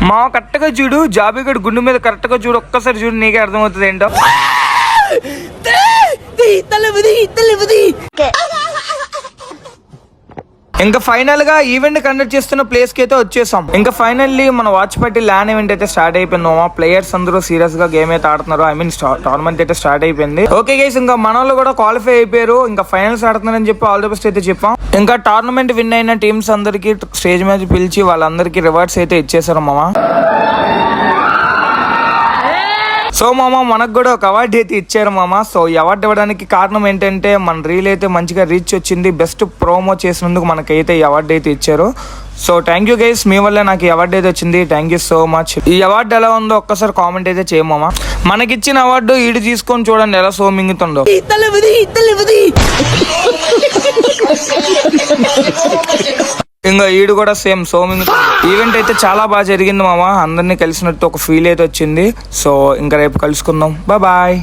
మా కరెక్ట్ గా చూడు, జాబీ గుండు మీద కరెక్ట్ గా చూడు, ఒక్కసారి చూడు, నీకే అర్థమవుతుంది ఏంటో. ఇంకా ఫైనల్ గా ఈవెంట్ కండక్ట్ చేస్తున్న ప్లేస్ కి అయితే వచ్చేసాం. ఇంకా ఫైనల్లీ మన వాచ్ పార్టీ ల్యాన్ ఈవెంట్ అయితే స్టార్ట్ అయిపోయింది. ప్లేయర్స్ అందరూ సీరియస్ గా గేమ్ అయితే ఆడుతున్నారు. ఐ మీన్ టోర్నమెంట్ అయితే స్టార్ట్ అయిపోయింది. ఓకే గైస్, ఇంకా మన వాళ్ళు కూడా క్వాలిఫై అయిపోయారు. ఇంకా ఫైనల్స్ ఆడుతున్నారని చెప్పి ఆల్ ది బెస్ట్ అయితే చెప్పాం. ఇంకా టోర్నమెంట్ విన్ అయిన టీమ్స్ అందరికి స్టేజ్ మీద పిలిచి వాళ్ళందరికీ రివార్డ్స్ అయితే ఇచ్చేసారు మామ. సో మామ మనకు కూడా ఒక అవార్డు అయితే ఇచ్చారు మామ. సో ఈ అవార్డు ఇవ్వడానికి కారణం ఏంటంటే మన రీల్ అయితే మంచిగా రీచ్ వచ్చింది. బెస్ట్ ప్రోమో చేసినందుకు మనకైతే ఈ అవార్డు అయితే ఇచ్చారు. సో థ్యాంక్ యూ గైస్, మీ వల్ల నాకు ఈ అవార్డు అయితే వచ్చింది. Thank you so much. ఈ అవార్డు ఎలా ఉందో ఒక్కసారి కామెంట్ అయితే చేయమామా. మనకిచ్చిన అవార్డు ఈడు తీసుకొని చూడండి ఎలా సో మింగుతుందో. ఇంకా ఈడు కూడా సేమ్ సోమింగ్. ఈవెంట్ అయితే చాలా బాగా జరిగింది మామ. అందరినీ కలిసినట్టు ఒక ఫీల్ అయితే వచ్చింది. సో ఇంకా రేపు కలుసుకుందాం. బాయ్.